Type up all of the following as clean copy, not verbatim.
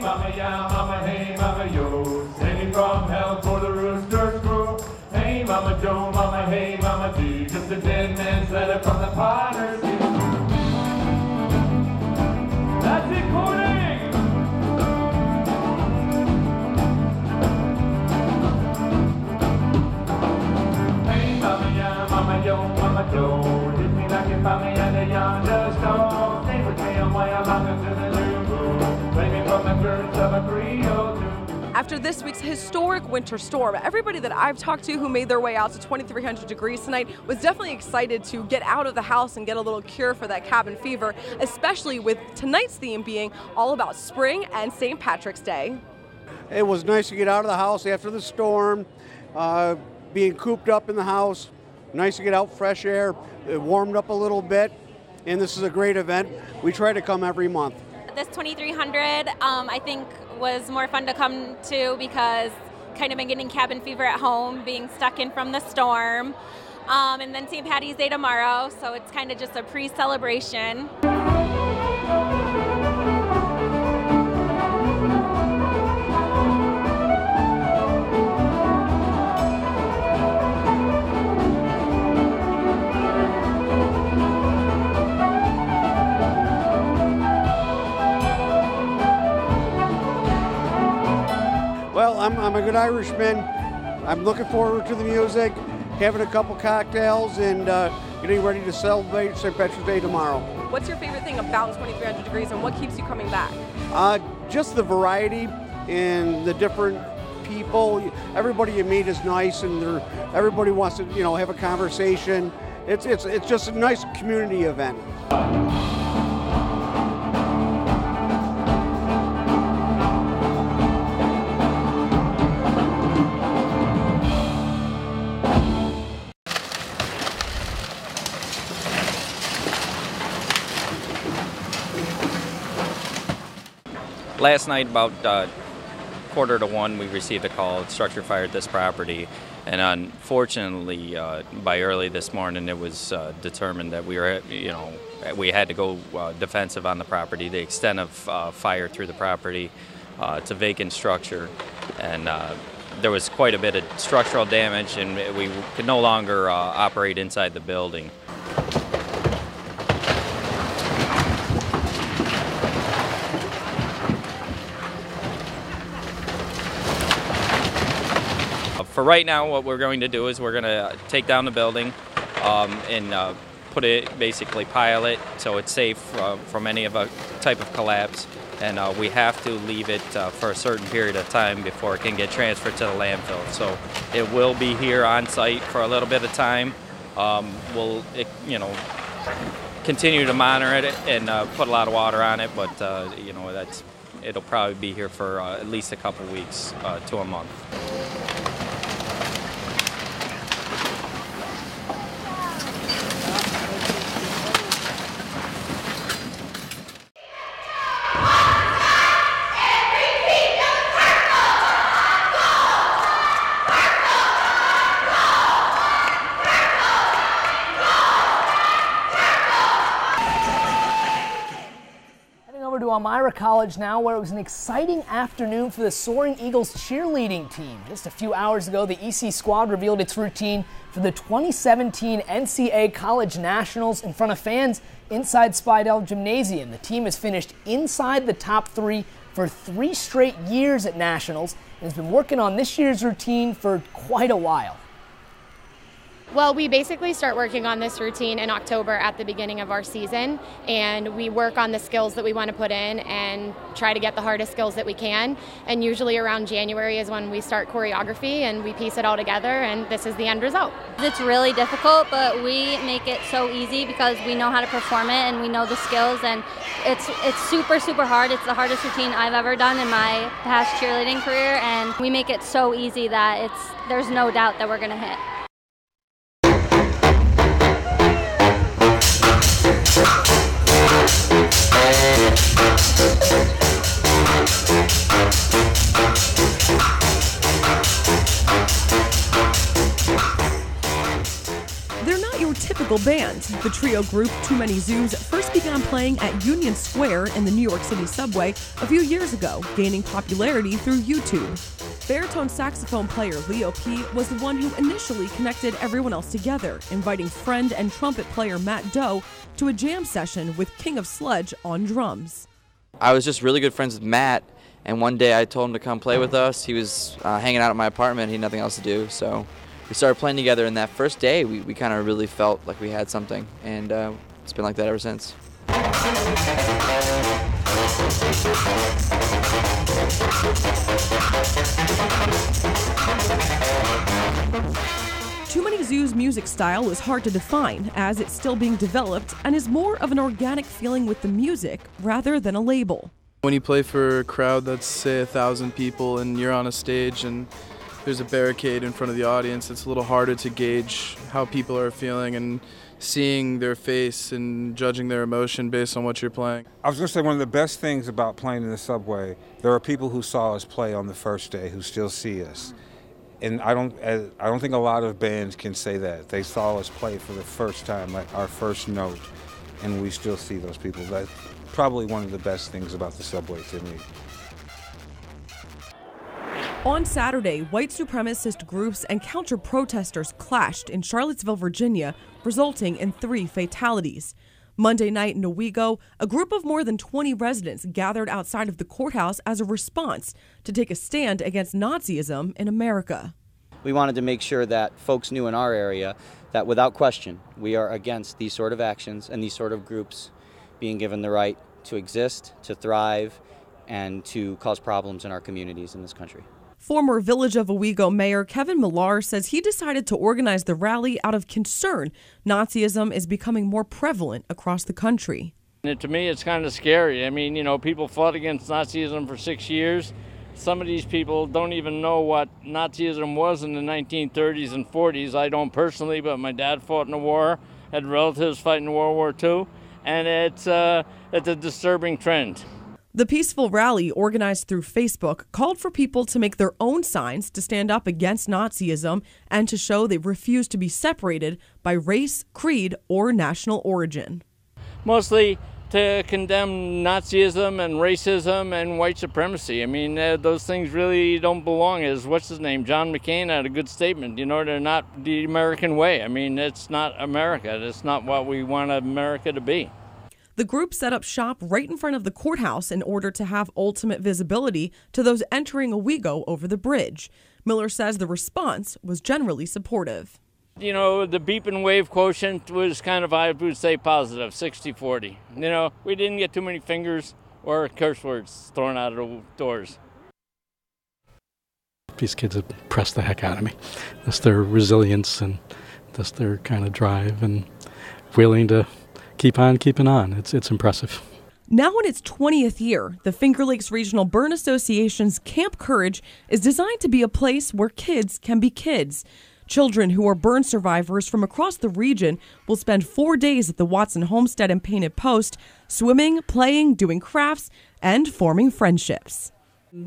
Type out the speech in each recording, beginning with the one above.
mama, yeah, mama, hey, mama, yo. Singing from hell for the roosters crow. Hey, mama, Joe, mama, hey, mama, do. Just a dead man's letter from the potter's wheel. That's it, Corning! Hey, mama, yeah, mama, yo, mama, Joe. Hit me like you found me under yonder stone. Stay with me on why I'm out to the new moon. Play me from the curtains of a 302. After this week's historic winter storm, everybody that I've talked to who made their way out to 2,300 degrees tonight was definitely excited to get out of the house and get a little cure for that cabin fever, especially with tonight's theme being all about spring and St. Patrick's Day. It was nice to get out of the house after the storm, being cooped up in the house. Nice to get out, fresh air. It warmed up a little bit, and this is a great event. We try to come every month. This 2,300, I think, was more fun to come to because kind of been getting cabin fever at home, being stuck in from the storm. And then St. Patty's Day tomorrow, so it's kind of just a pre-celebration. Well, I'm a good Irishman. I'm looking forward to the music, having a couple cocktails, and getting ready to celebrate St. Patrick's Day tomorrow. What's your favorite thing about 2,300 degrees and what keeps you coming back? Just the variety and the different people. Everybody you meet is nice, and everybody wants to, have a conversation. It's just a nice community event. Last night, about 1:45, we received a call, structure fire at this property, and unfortunately, by early this morning, it was determined that we had to go defensive on the property. The extent of fire through the property, it's a vacant structure, and there was quite a bit of structural damage, and we could no longer operate inside the building. For right now, what we're going to do is we're going to take down the building and basically pile it so it's safe from any of a type of collapse. And we have to leave it for a certain period of time before it can get transferred to the landfill. So it will be here on site for a little bit of time. We'll continue to monitor it and put a lot of water on it, but it'll probably be here for at least a couple weeks to a month. To Elmira College now, where it was an exciting afternoon for the Soaring Eagles cheerleading team. Just a few hours ago, the EC squad revealed its routine for the 2017 NCAA College Nationals in front of fans inside Spidell Gymnasium. The team has finished inside the top 3 for 3 straight years at Nationals and has been working on this year's routine for quite a while. Well, we basically start working on this routine in October at the beginning of our season, and we work on the skills that we want to put in and try to get the hardest skills that we can. And usually around January is when we start choreography and we piece it all together, and this is the end result. It's really difficult, but we make it so easy because we know how to perform it and we know the skills, and it's super, super hard. It's the hardest routine I've ever done in my past cheerleading career, and we make it so easy that there's no doubt that we're going to hit. They're not your typical local band. The trio group Too Many Zoos first began playing at Union Square in the New York City subway a few years ago, gaining popularity through YouTube. Baritone saxophone player Leo P. was the one who initially connected everyone else together, inviting friend and trumpet player Matt Doe to a jam session with King of Sludge on drums. I was just really good friends with Matt, and one day I told him to come play with us. He was hanging out at my apartment. He had nothing else to do, so we started playing together, and that first day we kind of really felt like we had something, and it's been like that ever since. Too Many Zoos' music style is hard to define, as it's still being developed and is more of an organic feeling with the music rather than a label. When you play for a crowd that's, say, 1,000 people and you're on a stage and there's a barricade in front of the audience, it's a little harder to gauge how people are feeling and seeing their face and judging their emotion based on what you're playing. I was going to say one of the best things about playing in the subway, there are people who saw us play on the first day who still see us. And I don't think a lot of bands can say that. They saw us play for the first time, like our first note, and we still see those people. That's probably one of the best things about the subway to me. On Saturday, white supremacist groups and counter-protesters clashed in Charlottesville, Virginia, resulting in 3 fatalities. Monday night in Owego, a group of more than 20 residents gathered outside of the courthouse as a response to take a stand against Nazism in America. We wanted to make sure that folks knew in our area that without question, we are against these sort of actions and these sort of groups being given the right to exist, to thrive, and to cause problems in our communities in this country. Former Village of Owego Mayor Kevin Millar says he decided to organize the rally out of concern Nazism is becoming more prevalent across the country. To me, it's kind of scary. I mean, people fought against Nazism for 6 years. Some of these people don't even know what Nazism was in the 1930s and 40s. I don't personally, but my dad fought in the war, had relatives fighting in World War II, and it's a disturbing trend. The peaceful rally, organized through Facebook, called for people to make their own signs to stand up against Nazism and to show they refuse to be separated by race, creed, or national origin. Mostly to condemn Nazism and racism and white supremacy. I mean, those things really don't belong. As what's his name, John McCain had a good statement. They're not the American way. I mean, it's not America. It's not what we want America to be. The group set up shop right in front of the courthouse in order to have ultimate visibility to those entering Owego over the bridge. Miller says the response was generally supportive. The beep and wave quotient was kind of, I would say, positive, 60-40. We didn't get too many fingers or curse words thrown out of the doors. These kids have impressed the heck out of me. That's their resilience and that's their kind of drive and willing to keep on keeping on. It's impressive. Now in its 20th year, the Finger Lakes Regional Burn Association's Camp Courage is designed to be a place where kids can be kids. Children who are burn survivors from across the region will spend 4 days at the Watson Homestead and Painted Post, swimming, playing, doing crafts, and forming friendships.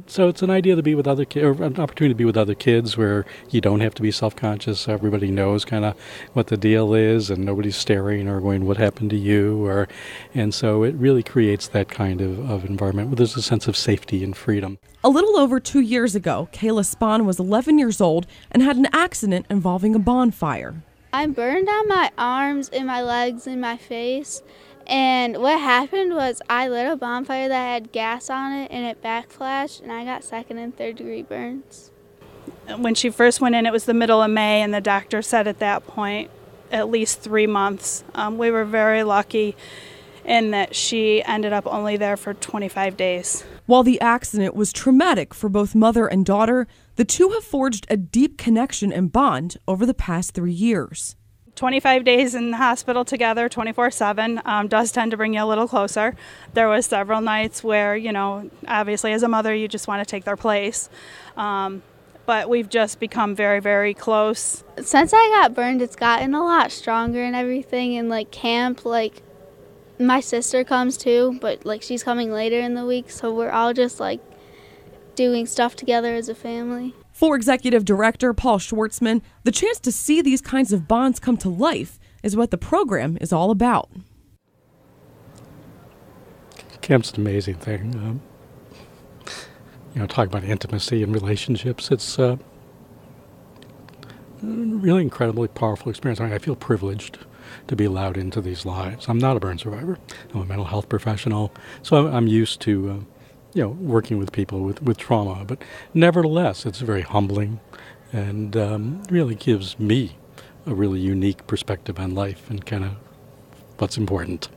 So it's an idea to be with other kids, or an opportunity to be with other kids where you don't have to be self-conscious. Everybody knows kind of what the deal is and nobody's staring or going, what happened to you? And so it really creates that kind of environment where there's a sense of safety and freedom. A little over 2 years ago, Kayla Spahn was 11 years old and had an accident involving a bonfire. I burned on my arms and my legs and my face. And what happened was I lit a bonfire that had gas on it and it backflashed and I got 2nd and 3rd degree burns. When she first went in, it was the middle of May, and the doctor said at that point at least 3 months. We were very lucky in that she ended up only there for 25 days. While the accident was traumatic for both mother and daughter, the two have forged a deep connection and bond over the past 3 years. 25 days in the hospital together, 24/7, does tend to bring you a little closer. There was several nights where, obviously as a mother, you just want to take their place. But we've just become very, very close. Since I got burned, it's gotten a lot stronger and everything. And camp, my sister comes too, but she's coming later in the week. So we're all just doing stuff together as a family. For Executive Director Paul Schwartzman, the chance to see these kinds of bonds come to life is what the program is all about. Camp's an amazing thing. Talk about intimacy and relationships. It's a really incredibly powerful experience. I feel privileged to be allowed into these lives. I'm not a burn survivor. I'm a mental health professional, so I'm used to, working with people with trauma. But nevertheless, it's very humbling and really gives me a really unique perspective on life and kind of what's important.